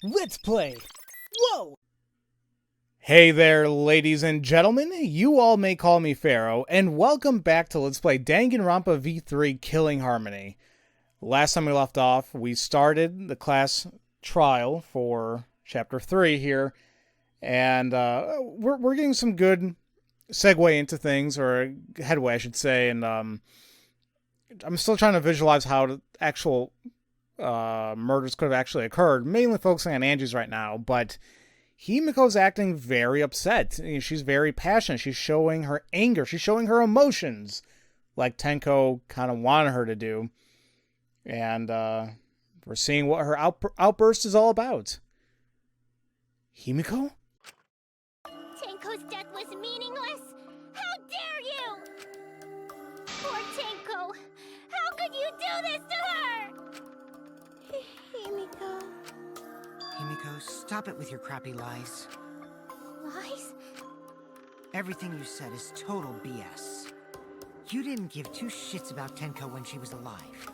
Let's play! Whoa! Hey there, ladies and gentlemen. You all may call me Pharaoh, and welcome back to Let's Play Danganronpa V3 Killing Harmony. Last time we left off, we started the class trial for Chapter 3 here, and we're getting some good segue into things, or headway, I should say, and I'm still trying to visualize how the actual murders could have actually occurred, mainly focusing on Angie's right now, but Himiko's acting very upset. She's very passionate. She's showing her anger. She's showing her emotions, like Tenko kind of wanted her to do. And we're seeing what her outburst is all about. Himiko? Tenko's death was meaningless? How dare you! Poor Tenko! How could you do this to her? Himiko... Himiko, stop it with your crappy lies. Lies? Everything you said is total BS. You didn't give two shits about Tenko when she was alive.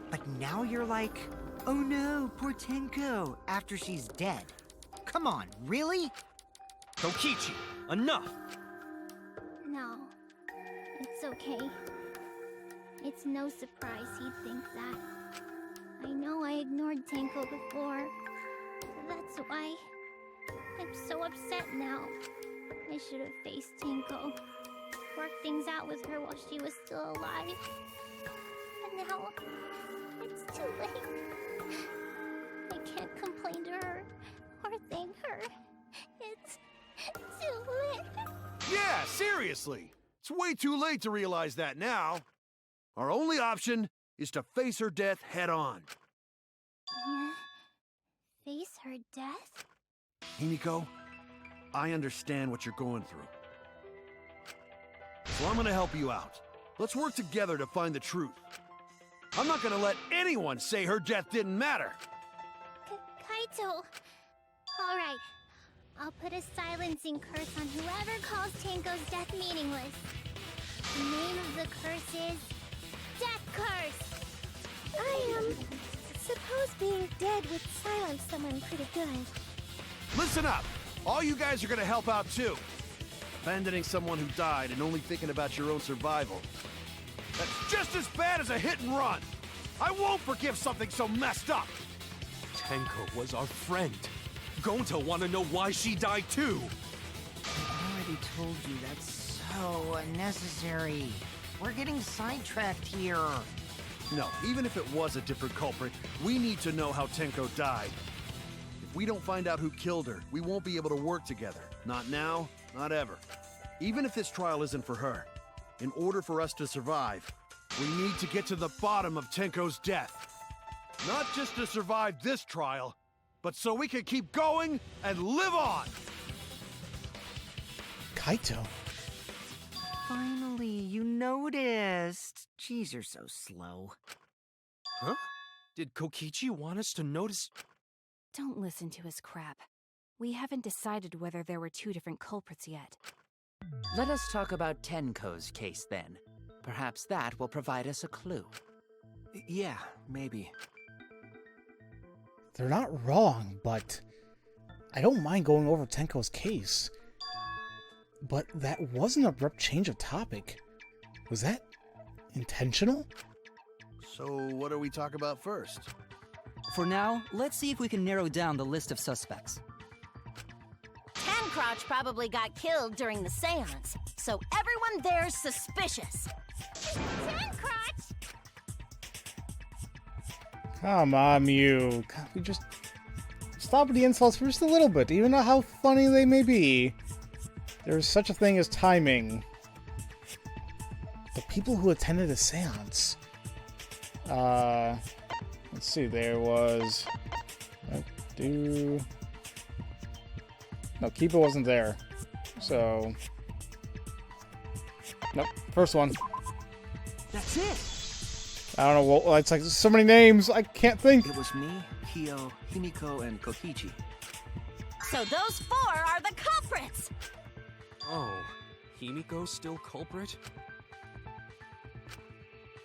But now you're like, oh no, poor Tenko, after she's dead. Come on, really? Kokichi, enough! No. It's okay. It's no surprise he'd think that. I know I ignored Tenko before. That's why I'm so upset now. I should have faced Tenko, worked things out with her while she was still alive. But now, it's too late. I can't complain to her or thank her. It's too late. Yeah, seriously! It's way too late to realize that now. Our only option is to face her death head on. Face her death? Himiko, I understand what you're going through. So I'm gonna help you out. Let's work together to find the truth. I'm not gonna let anyone say her death didn't matter. Kaito. All right. I'll put a silencing curse on whoever calls Tenko's death meaningless. The name of the curse is Death Curse. Suppose being dead would silence someone pretty good. Listen up! All you guys are gonna help out too. Abandoning someone who died and only thinking about your own survival. That's just as bad as a hit and run! I won't forgive something so messed up! Tenko was our friend. Going to want to know why she died too. I already told you that's so unnecessary. We're getting sidetracked here. No, even if it was a different culprit, we need to know how Tenko died. If we don't find out who killed her, we won't be able to work together. Not now, not ever. Even if this trial isn't for her, in order for us to survive, we need to get to the bottom of Tenko's death. Not just to survive this trial, but so we can keep going and live on! Kaito? Finally, you noticed. Jeez, you're so slow. Huh? Did Kokichi want us to notice? Don't listen to his crap. We haven't decided whether there were two different culprits yet. Let us talk about Tenko's case then. Perhaps that will provide us a clue. Yeah, maybe. They're not wrong, but I don't mind going over Tenko's case. But that was an abrupt change of topic. Was that intentional? So what do we talk about first? For now, let's see if we can narrow down the list of suspects. Tancrotch probably got killed during the seance, so everyone there's suspicious. Tancrotch! Come on, Mew. We just stop with the insults for just a little bit, even though how funny they may be. There's such a thing as timing. The people who attended a seance. Let's see, there was... No, Kiba wasn't there. So... Nope, first one. That's it! I don't know, well, it's like so many names, I can't think. It was me, Kyo, Himiko, and Kokichi. So those four are the culprits! Oh, Himiko's still culprit?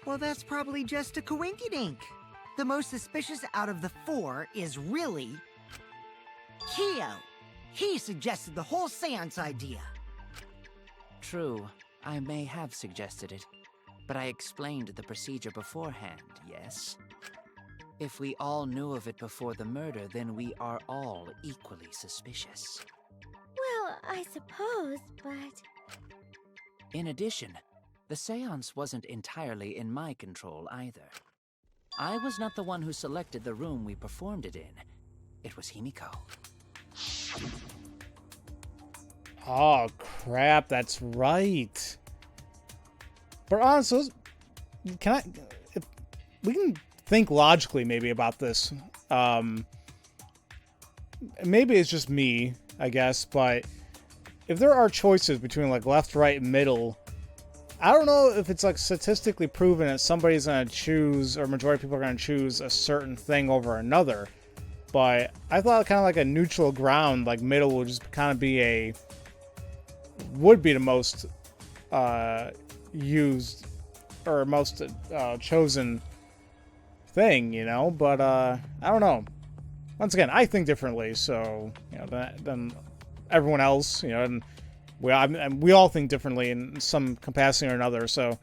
Well, that's probably just a coinkydink. the most suspicious out of the 4 is really... Kyo. He suggested the whole seance idea. True, I may have suggested it, but I explained the procedure beforehand, yes? If we all knew of it before the murder, then we are all equally suspicious. Well, I suppose, but... In addition, the seance wasn't entirely in my control either. I was not the one who selected the room we performed it in. It was Himiko. Oh, crap, that's right. But honestly, we can think logically maybe about this. Maybe it's just me, I guess, but if there are choices between like left, right, and middle, I don't know if it's like statistically proven that somebody's gonna choose, or majority of people are gonna choose a certain thing over another. But I thought kind of like a neutral ground, like middle would just kind of be would be the most used or most chosen thing, you know. But I don't know. Once again, I think differently, so you know than everyone else, you know, and we all think differently in some capacity or another. So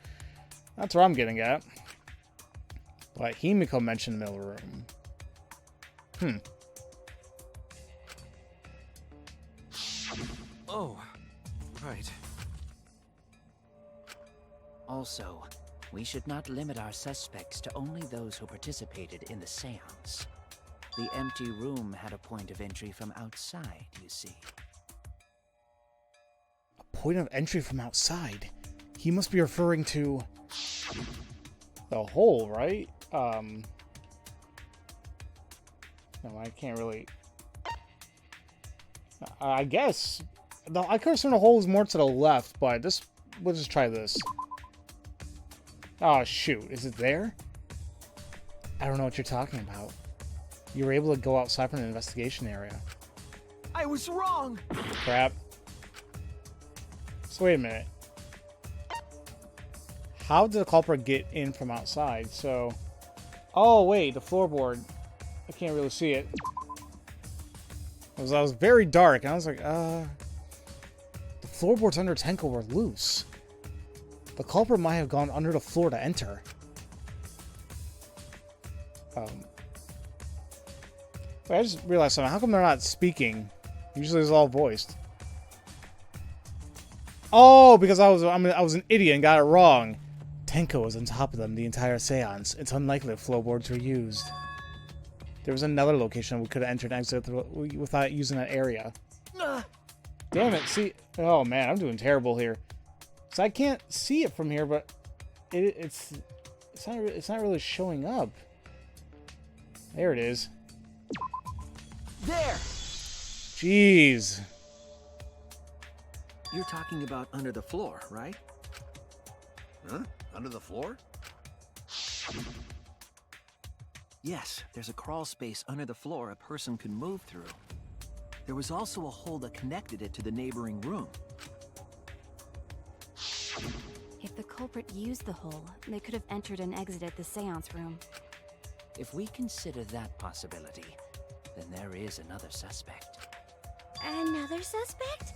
that's where I'm getting at. But Himiko mentioned middle room. Oh, right. Also, we should not limit our suspects to only those who participated in the seance. The empty room had a point of entry from outside, you see. A point of entry from outside? He must be referring to the hole, right? No, I can't really... I guess... I could assume the hole is more to the left, but we'll just try this. Oh, shoot. Is it there? I don't know what you're talking about. You were able to go outside from the investigation area. I was wrong! Crap. So wait a minute. How did the culprit get in from outside? So... Oh, wait. The floorboard. I can't really see it. I was very dark, and I was like, the floorboards under Tenko were loose. The culprit might have gone under the floor to enter. Wait, I just realized something. How come they're not speaking? Usually it's all voiced. Oh, because I was an idiot and got it wrong. Tenko was on top of them the entire seance. It's unlikely the floorboards were used. There was another location we could have entered and exited without using that area. Damn it, see... Oh man, I'm doing terrible here. So I can't see it from here, but it's not really showing up. There it is. There! Jeez. You're talking about under the floor, right? Huh? Under the floor? Yes, there's a crawl space under the floor a person could move through. There was also a hole that connected it to the neighboring room. If the culprit used the hole, they could have entered and exited the seance room. If we consider that possibility, then there is another suspect. Another suspect?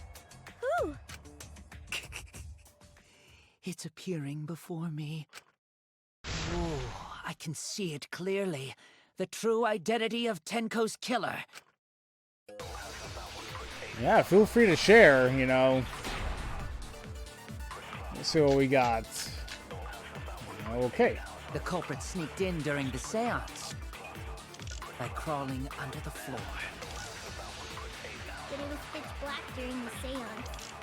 Who? It's appearing before me. Oh, I can see it clearly. The true identity of Tenko's killer. Yeah, feel free to share, you know. Let's see what we got. Okay. The culprit sneaked in during the seance by crawling under the floor. But it was pitch black during the seance.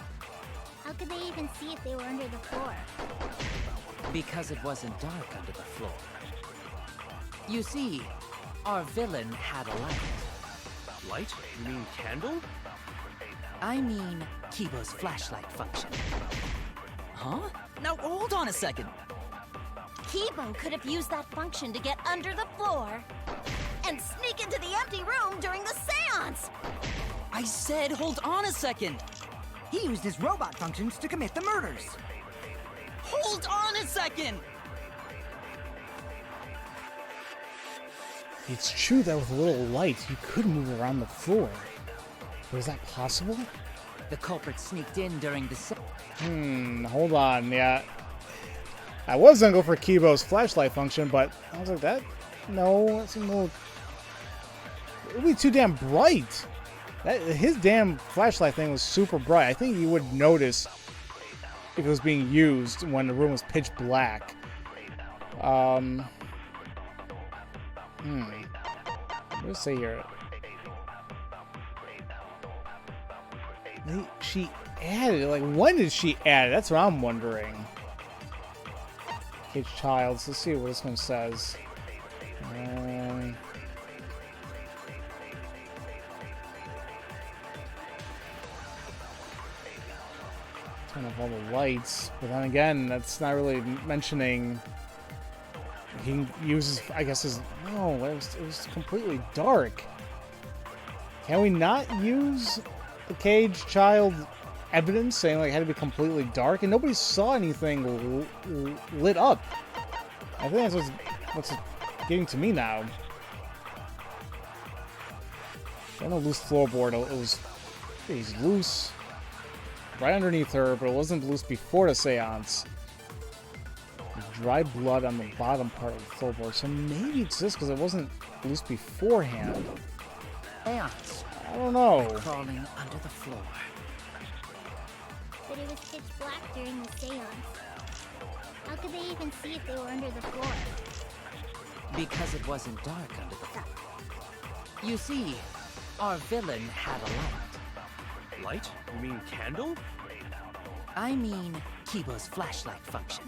How could they even see if they were under the floor? Because it wasn't dark under the floor. You see, our villain had a light. Light? You mean candle? I mean Kibo's flashlight function. Huh? Now, hold on a second. Kibo could have used that function to get under the floor and sneak into the empty room during the seance! I said hold on a second. He used his robot functions to commit the murders. Hold on a second! It's true that with a little light, you could move around the floor. But is that possible? The culprit sneaked in during the Hold on, yeah. I was gonna go for Kibo's flashlight function, but I was like, that? No, that's a little... It would be too damn bright. His damn flashlight thing was super bright. I think you would notice if it was being used when the room was pitch black. What does it say here? She added it. Like, when did she add it? That's what I'm wondering. Cage Child. Let's see what this one says. Turn off all the lights, but then again, that's not really mentioning. He uses, I guess, his. No, it was completely dark. Can we not use the Cage Child evidence saying like it had to be completely dark and nobody saw anything lit up? I think that's what's getting to me now. Got no loose floorboard. He's loose right underneath her, but it wasn't loose before the seance. There's dry blood on the bottom part of the floorboard, so maybe it's this because it wasn't loose beforehand. seance. I don't know. Crawling under the floor. But it was pitch black during the seance. How could they even see if they were under the floor? Because it wasn't dark under the floor. You see, our villain had a light. Light? You mean candle? I mean, Kibo's flashlight function.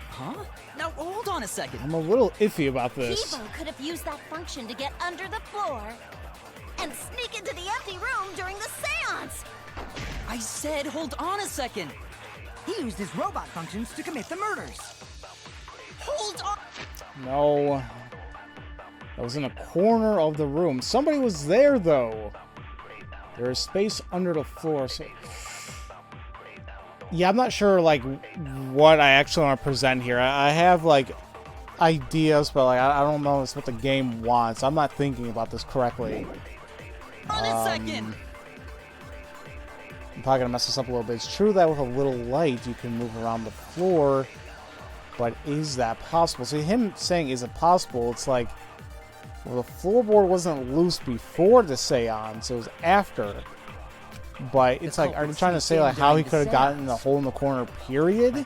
Huh? Now hold on a second. I'm a little iffy about this. Kibo could have used that function to get under the floor and sneak into the empty room during the seance. I said hold on a second. He used his robot functions to commit the murders. Hold on. No. That was in a corner of the room. Somebody was there, though. There is space under the floor, so... Yeah, I'm not sure, like, what I actually want to present here. I have, like, ideas, but, like, I don't know what the game wants. I'm not thinking about this correctly. Hold on a second. I'm probably going to mess this up a little bit. It's true that with a little light, you can move around the floor, but is that possible? See, him saying, is it possible? It's like, well, the floorboard wasn't loose before the seance. It was after. But it's like, are you trying to say like how he could have gotten the hole in the corner? Period.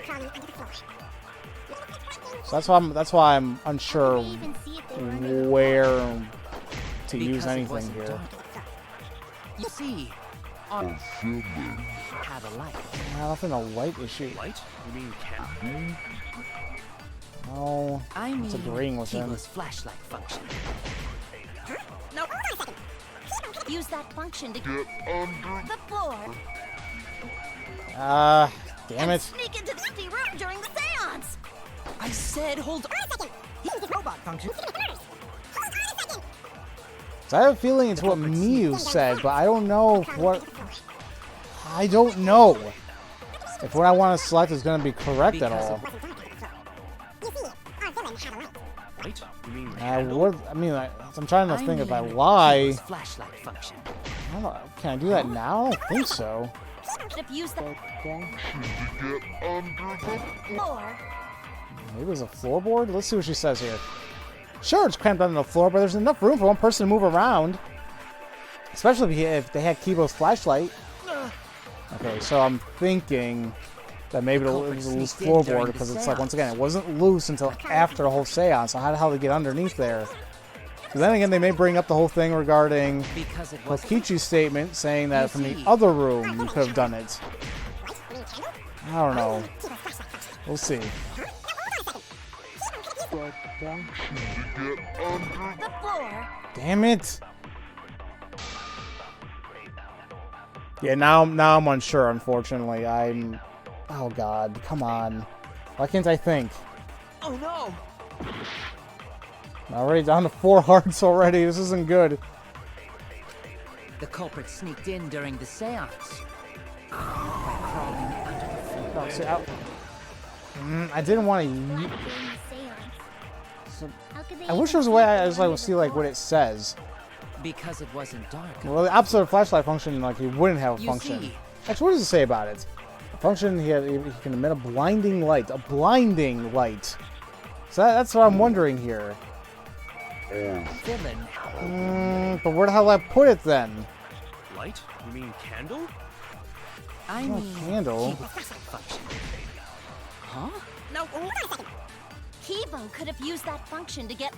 So that's why I'm unsure where to use anything here. You see, our had a light. I don't think a light issue. Light? You mean candle? No, I mean, it's agreeing with him. Kibo's flashlight function. No, hold on a second. Use that function to get under the floor. Damn it. Sneak into the empty room during the seance. I said hold on a second. He used his robot functions to commit the murders. Hold on a second. So I have a feeling it's what Miyu said, but I don't know if what... I don't know if what I want to select is going to be correct at all. Light? You mean I'm trying to think if I lie. Flashlight function. I don't know, can I do that now? I don't think so. Use the floor. Maybe it was a floorboard? Let's see what she says here. Sure, it's cramped under the floor, but there's enough room for one person to move around. Especially if they had Kibo's flashlight. Okay, so I'm thinking that maybe it was a loose floorboard because it's like, once again, it wasn't loose until after the whole seance. So how the hell did they get underneath there? But then again, they may bring up the whole thing regarding Kokichi's statement saying that from the other room you could have done it. I don't know. We'll see. Damn it! Yeah, now I'm unsure, unfortunately. Oh god, come on. Why can't I think? Oh no! I'm already down to 4 hearts already. This isn't good. The culprit sneaked in during the seance. By crawling under the floor. No, see, I didn't want to... How could they I wish even there was a way see if I they just were like under would the see like what floor? it says. Because it wasn't dark. Well, the opposite of flashlight function, like he wouldn't have a You function. see. Actually, what does it say about it? A function he can emit a blinding light. A blinding light. So that's what I'm wondering here. Villain. But where the hell did I put it then? Light? You mean candle? I Not mean, candle. keyboard function. Huh? No, wait a second. Kibo could have used that function to get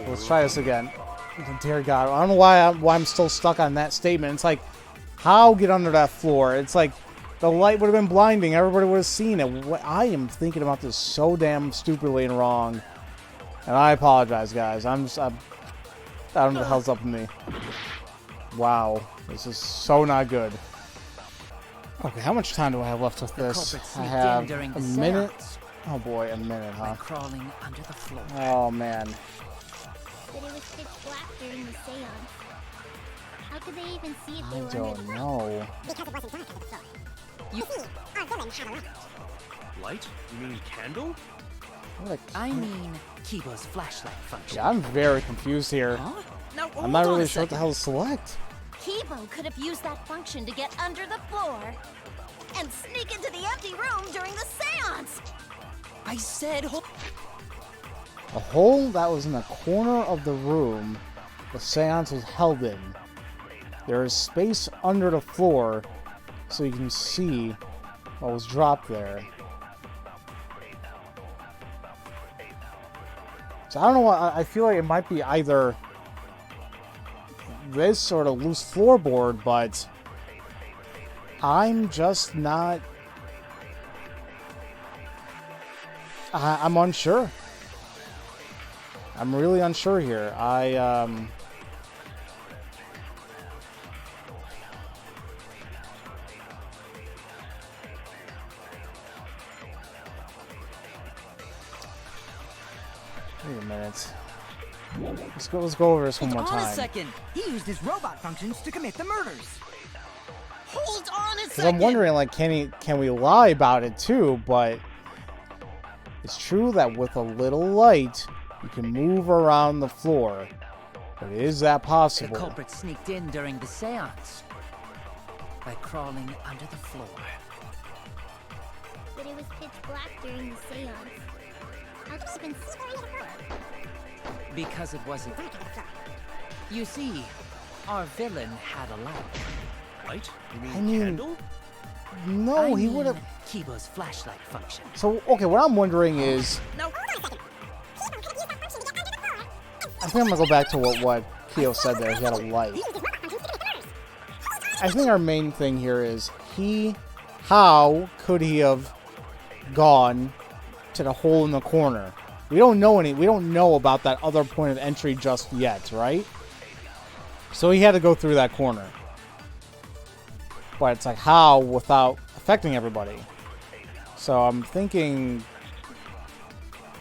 Let's try this again. Dear God, I don't know why I'm still stuck on that statement. It's like, how get under that floor? It's like the light would have been blinding. Everybody would have seen it. I am thinking about this so damn stupidly and wrong, and I apologize, guys. I don't know what the hell's up with me. Wow, this is so not good. Okay, how much time do I have left with this? culprit I sneaked have in during a the minute. seance. Oh boy, a minute, By huh? crawling under the floor. Oh man. But it was pitch black during the seance. How could they even see if they I were under the don't floor? know. Because it wasn't dark under the floor. You Our villain had a light. Light? You mean candle? I mean, Kibo's flashlight function. Yeah, I'm very confused here. Huh? No, I'm not really sure what the hell to select. Kibo could have used that function to get under the floor and sneak into the empty room during the seance. I said, A hole that was in the corner of the room the seance was held in. There is space under the floor so you can see what was dropped there. So I don't know what, I feel like it might be either this sort of loose floorboard, but I'm just not... I'm unsure. I'm really unsure here. Wait a minute. Let's go over this one more On a time. second. He used his robot functions to commit the murders. Hold on a Because second. I'm wondering, like, can we lie about it too? But it's true that with a little light, you can move around the floor. But is that the possible? culprit sneaked in during the seance by crawling under the floor. But it was pitch black during the seance. How could they even see if they were under the floor? Because it wasn't. Dark under the floor. You see, our villain had a light. Light? You mean, I mean- candle? No, I he mean, would have. Kibo's flashlight function. So, okay, what I'm wondering is, No, hold on a second. Kibo could have used that function to get under the floor. I think I'm gonna go back to what Keo said there. He had a light. He used his robot functions to commit the murders. I think our main thing here is how could he have gone to the hole in the corner? We don't know about that other point of entry just yet, right? So he had to go through that corner. But it's like, how without affecting everybody? So I'm thinking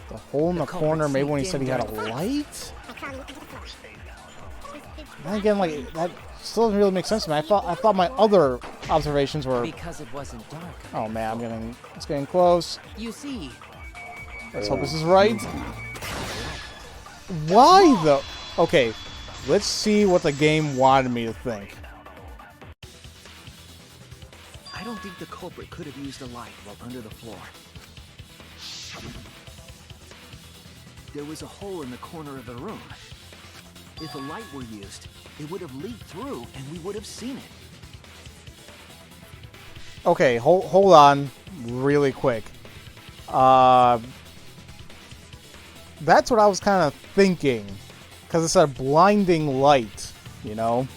the hole in the culprit corner, maybe when he sneaked said he in had a during the light? By crawling under the floor. It was pitch Then black again, during like, the that still doesn't really make sense to me. I thought my other observations were... Because it wasn't dark. Oh man, it's getting close. You see, Let's hope this is right. Why the... Okay, let's see what the game wanted me to think. I don't think the culprit could have used a light while under the floor. There was a hole in the corner of the room. If a light were used, it would have leaked through and we would have seen it. Okay, hold on really quick. That's what I was kind of thinking. Because it's a blinding light, you know?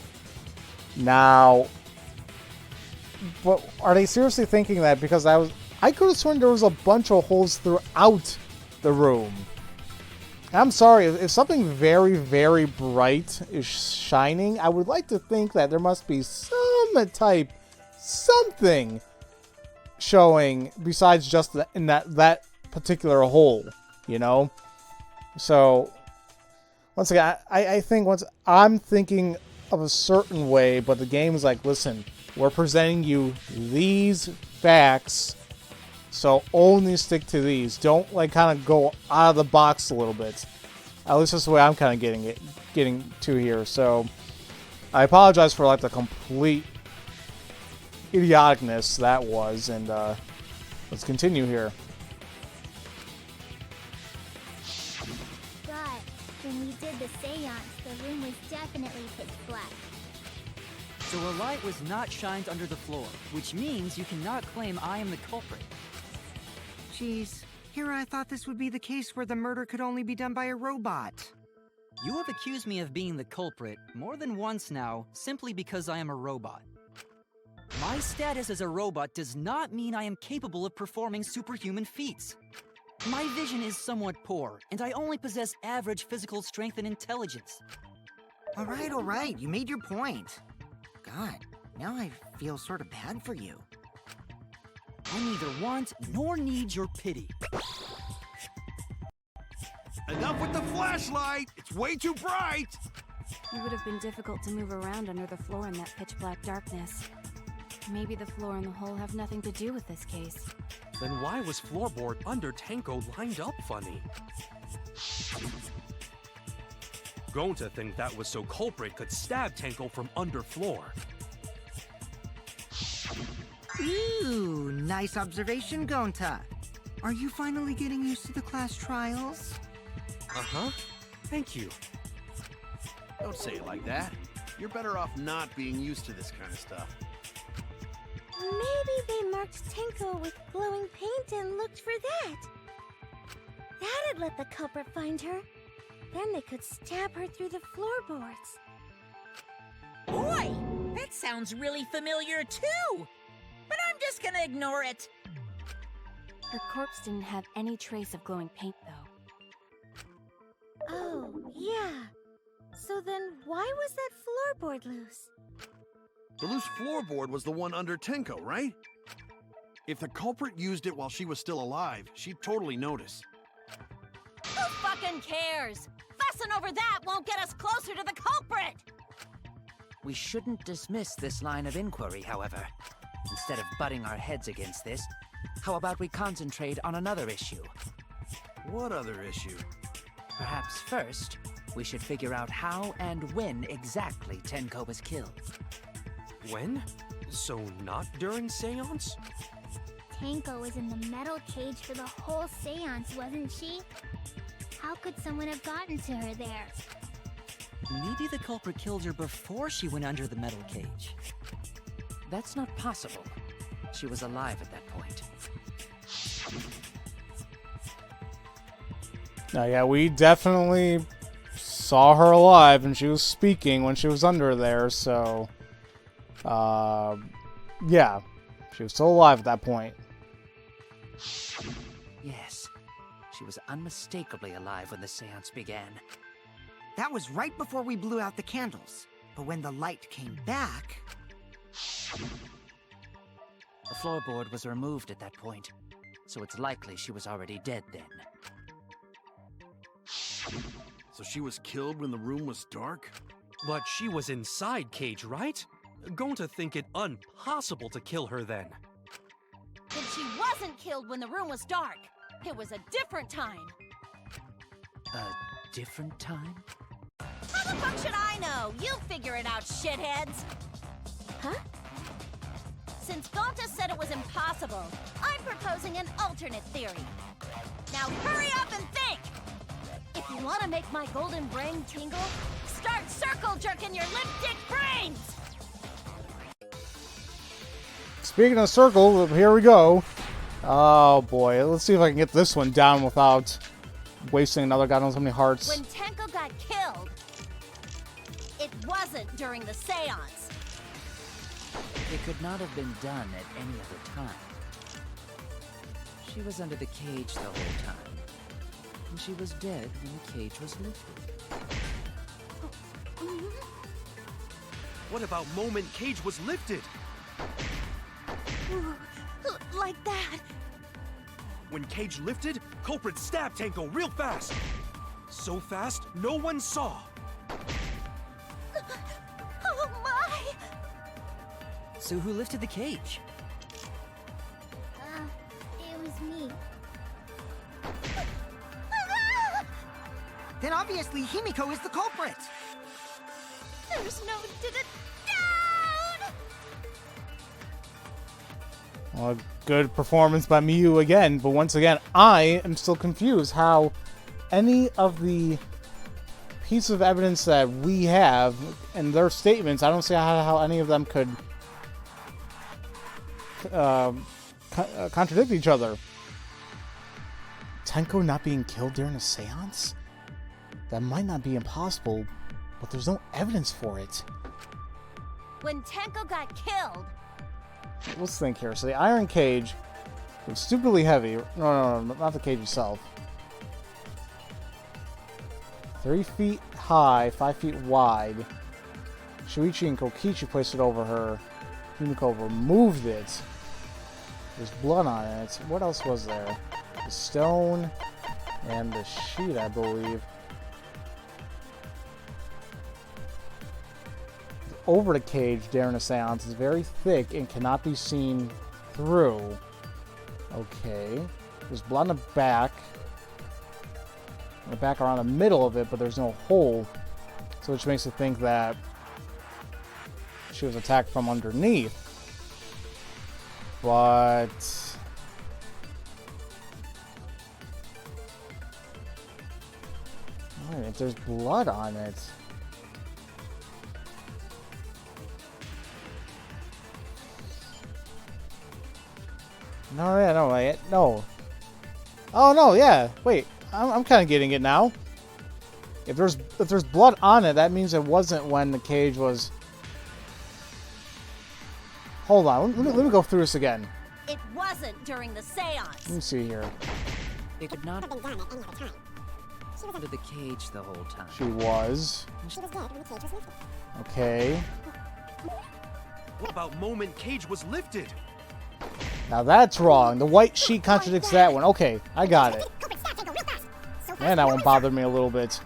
Now... But are they seriously thinking that? Because I could have sworn there was a bunch of holes throughout the room. I'm sorry, if something very, very bright is shining, I would like to think that there must be something showing besides just in that particular hole, you know? So, once again, I think I'm thinking of a certain way, but the game is like, listen, we're presenting you these facts, So only stick to these. Don't like kind of go out of the box a little bit. At least that's the way I'm kind of getting to here. So I apologize for like the complete idioticness that was, and let's continue here. But when we did the seance, the room was definitely pitch black. So a light was not shined under the floor, which means you cannot claim I am the culprit. Jeez, here I thought this would be the case where the murder could only be done by a robot. You have accused me of being the culprit more than once now, simply because I am a robot. My status as a robot does not mean I am capable of performing superhuman feats. My vision is somewhat poor, and I only possess average physical strength and intelligence. All right, you made your point. God, now I feel sort of bad for you. I neither want nor need your pity. Enough with the flashlight! It's way too bright! It would have been difficult to move around under the floor in that pitch-black darkness. Maybe the floor and the hole have nothing to do with this case. Then why was floorboard under Tenko lined up funny? Going to think that was so culprit could stab Tenko from under floor. Ooh, nice observation, Gonta. Are you finally getting used to the class trials? Uh-huh. Thank you. Don't say it like that. You're better off not being used to this kind of stuff. Maybe they marked Tenko with glowing paint and looked for that. That'd let the culprit find her. Then they could stab her through the floorboards. Boy, that sounds really familiar too. But I'm just gonna ignore it. Her corpse didn't have any trace of glowing paint, though. Oh, yeah. So then why was that floorboard loose? The loose floorboard was the one under Tenko, right? If the culprit used it while she was still alive, she'd totally notice. Who fucking cares? Fussing over that won't get us closer to the culprit! We shouldn't dismiss this line of inquiry, however. Instead of butting our heads against this, how about we concentrate on another issue? What other issue? Perhaps first, we should figure out how and when exactly Tenko was killed. When? So not during seance? Tenko was in the metal cage for the whole seance, wasn't she? How could someone have gotten to her there? Maybe the culprit killed her before she went under the metal cage. That's not possible. She was alive at that point. Now, yeah, we definitely saw her alive, and she was speaking when she was under there, so... yeah. She was still alive at that point. Yes. She was unmistakably alive when the seance began. That was right before we blew out the candles. But when the light came back... The floorboard was removed at that point, so it's likely she was already dead then. So she was killed when the room was dark? But she was inside cage, right? Going to think it impossible to kill her then. Then she wasn't killed when the room was dark. It was a different time. A different time? How the fuck should I know? You figure it out, shitheads! Huh? Since Gonta said it was impossible, I'm proposing an alternate theory. Now hurry up and think! If you want to make my golden brain tingle, start circle jerking your lip-dick brains! Speaking of circle, here we go. Oh boy, let's see if I can get this one down without wasting another god knows how many hearts. When Tenko got killed, it wasn't during the seance. It could not have been done at any other time. She was under the cage the whole time, and she was dead when the cage was lifted. What about moment cage was lifted? Like that. When cage lifted, culprit stabbed Tenko real fast. So fast, no one saw. Oh my! So who lifted the cage? It was then obviously Himiko is the culprit. There's no down! Well, good performance by Miyu again, but once again, I am still confused how any of the pieces of evidence that we have and their statements, I don't see how any of them could contradict each other. Tenko not being killed during a seance? That might not be impossible, but there's no evidence for it. When Tenko got killed, Let's think here. So the iron cage was stupidly heavy. No, not the cage itself. 3 feet high, 5 feet wide. Shuichi and Kokichi placed it over her. Himiko removed it. There's blood on it. What else was there? The stone and the sheet, I believe. Over the cage during a seance is very thick and cannot be seen through. Okay. There's blood on the back. On the back around the middle of it, but there's no hole. So which makes it think that she was attacked from underneath. But alright, if there's blood on it. No. Oh no, yeah. Wait, I'm kind of getting it now. If there's blood on it, that means it wasn't when the cage was. Hold on, let me go through this again. it wasn't during the seance. Let me see here. It could not have been done at any other time. She was under the cage the whole time. She was. She was dead when the cage was lifted. Okay. What about moment cage was lifted? Now that's wrong. The white sheet contradicts that one. Okay, I got it. Man, that one bothered me a little bit.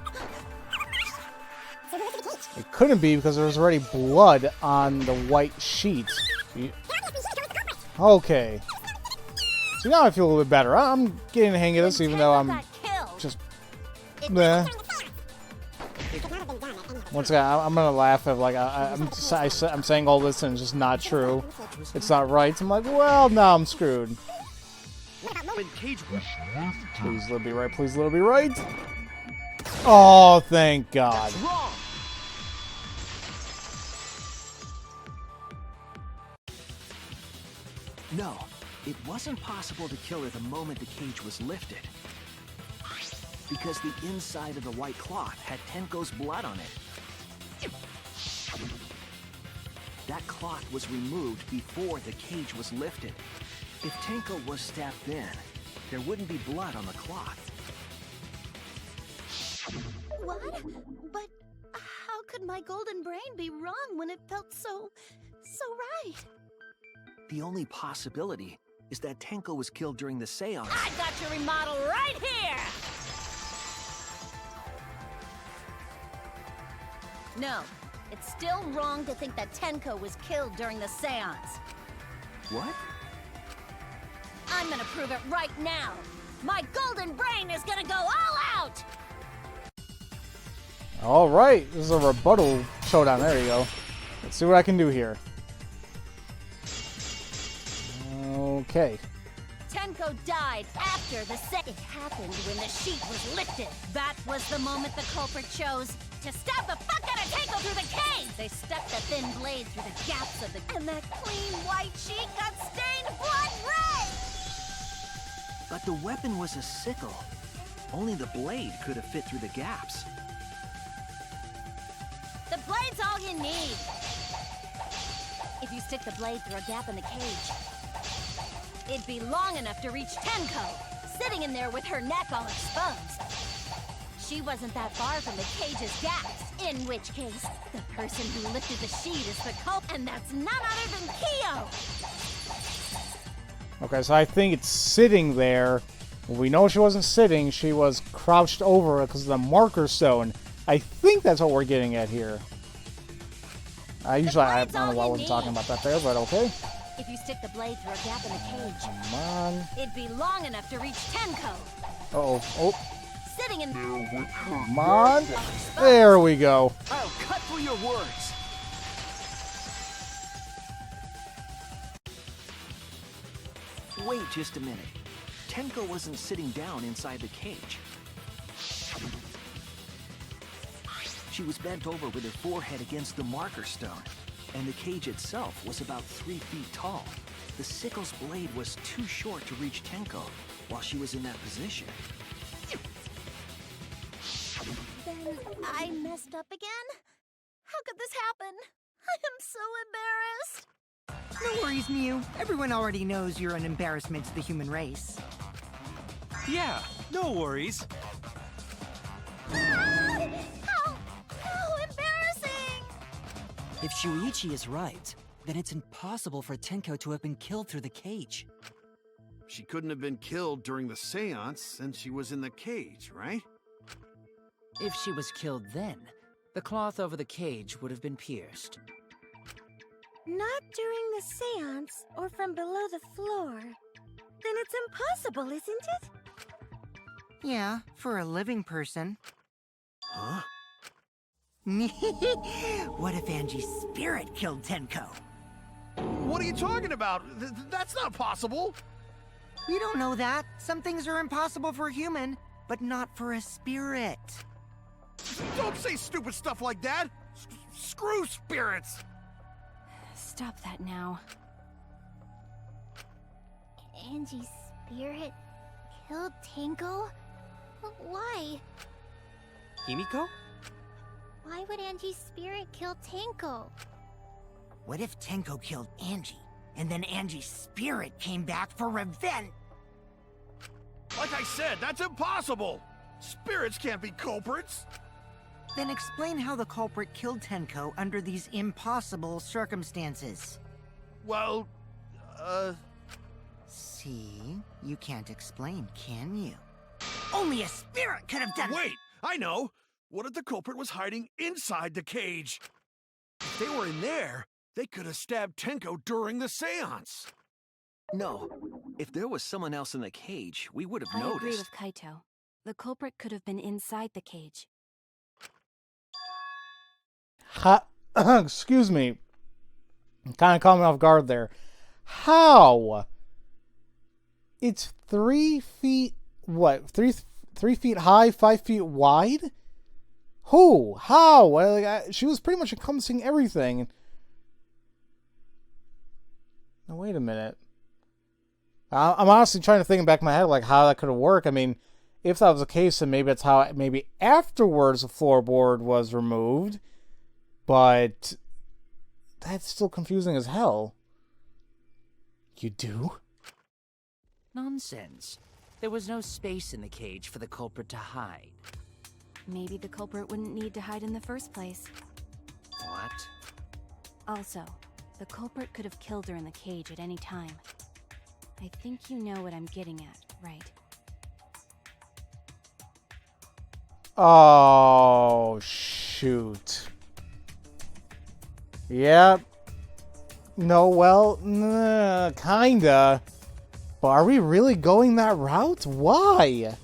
It couldn't be because there was already blood on the white sheet. Okay. So now I feel a little bit better. I'm getting the hang of this, even though I'm just... Meh. Once again, I'm gonna laugh at, like, I'm saying all this and it's just not true. It's not right. I'm like, well, now I'm screwed. Please let it be right. Please let it be right. Oh, thank God. No, it wasn't possible to kill her the moment the cage was lifted. Because the inside of the white cloth had Tenko's blood on it. That cloth was removed before the cage was lifted. If Tenko was stabbed then, there wouldn't be blood on the cloth. What? But how could my golden brain be wrong when it felt so right? The only possibility is that Tenko was killed during the seance. I got your remodel right here! No, it's still wrong to think that Tenko was killed during the seance. What? I'm gonna prove it right now. My golden brain is gonna go all out! Alright, this is a rebuttal showdown. There you go. Let's see what I can do here. Okay. Tenko died after the set. It happened when the sheet was lifted. That was the moment the culprit chose to stab the fuck out of Tenko through the cage! They stuck the thin blade through the gaps of the... And that clean white sheet got stained blood red! But the weapon was a sickle. Only the blade could have fit through the gaps. The blade's all you need. If you stick the blade through a gap in the cage, it'd be long enough to reach Tenko, sitting in there with her neck all exposed. She wasn't that far from the cage's gaps, in which case, the person who lifted the sheet is the culprit, and that's none other than Kyo! Okay, so I think it's sitting there. Well, we know she wasn't sitting. She was crouched over because of the marker stone. I think that's what we're getting at here. I don't know why I wasn't talking about that there, but okay. If you stick the blade through a gap in the cage, Come on. it'd be long enough to reach Tenko. Uh-oh. Oh. sitting in... Come on. There we go. I'll cut through your words. Wait just a minute. Tenko wasn't sitting down inside the cage. She was bent over with her forehead against the marker stone, and the cage itself was about 3 feet tall. The sickle's blade was too short to reach Tenko while she was in that position. Then I messed up again? How could this happen? I am so embarrassed. No worries, Mew. Everyone already knows you're an embarrassment to the human race. Yeah, no worries. Ah! How embarrassing! If Shuichi is right, then it's impossible for Tenko to have been killed through the cage. She couldn't have been killed during the seance since she was in the cage, right? If she was killed then, the cloth over the cage would have been pierced. Not during the seance or from below the floor. Then it's impossible, isn't it? Yeah, for a living person. Huh? What if Angie's spirit killed Tenko? What are you talking about? That's not possible! We don't know that. Some things are impossible for a human, but not for a spirit. Don't say stupid stuff like that! Screw spirits! Stop that now. Angie's spirit killed Tenko? Why? Himiko? Why would Angie's spirit kill Tenko? What if Tenko killed Angie, and then Angie's spirit came back for revenge? Like I said, that's impossible! Spirits can't be culprits! Then explain how the culprit killed Tenko under these impossible circumstances. Well, See? You can't explain, can you? Only a spirit could have done it! Wait! I know! What if the culprit was hiding inside the cage? If they were in there, they could have stabbed Tenko during the seance. No. If there was someone else in the cage, we would have I noticed. agree with Kaito. The culprit could have been inside the cage. Excuse me. Kind of caught me off guard there. How? It's 3 feet, what? 3 feet high, 5 feet wide? Who? How? She was pretty much encompassing everything. Now, wait a minute. I'm honestly trying to think in the back of my head, like, how that could have worked. I mean, if that was the case, then maybe that's how, maybe afterwards the floorboard was removed. But that's still confusing as hell. You do? Nonsense. There was no space in the cage for the culprit to hide. Maybe the culprit wouldn't need to hide in the first place. What? Also, the culprit could have killed her in the cage at any time. I think you know what I'm getting at, right? Oh, shoot. Yep. No, well, kinda. But are we really going that route? Why?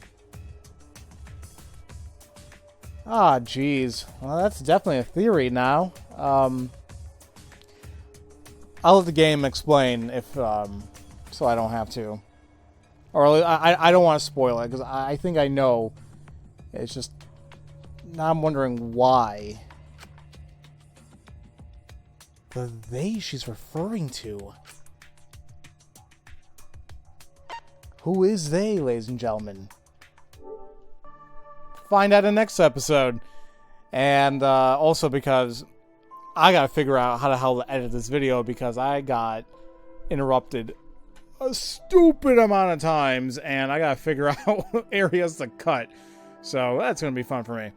Ah, jeez. Well, that's definitely a theory now. I'll let the game explain if, so I don't have to. Or I don't want to spoil it, because I think I know. It's just, now I'm wondering why. The they she's referring to. Who is they, ladies and gentlemen? Find out in the next episode. And also because I gotta figure out how the hell to edit this video, because I got interrupted a stupid amount of times and I gotta figure out areas to cut. So that's gonna be fun for me.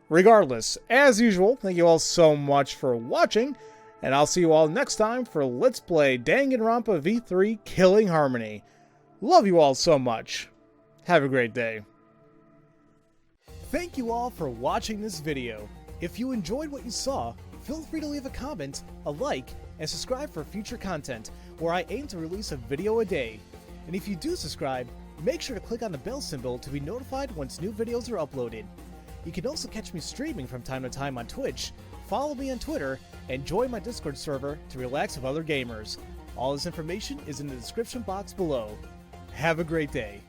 Regardless, as usual, thank you all so much for watching, and I'll see you all next time for Let's Play Danganronpa V3 Killing Harmony. Love you all so much. Have a great day. Thank you all for watching this video. If you enjoyed what you saw, feel free to leave a comment, a like, and subscribe for future content, where I aim to release a video a day. And if you do subscribe, Make sure to click on the bell symbol to be notified once new videos are uploaded. You can also catch me streaming from time to time on Twitch, follow me on Twitter, and join my Discord server to relax with other gamers. All this information is in the description box below. Have a great day.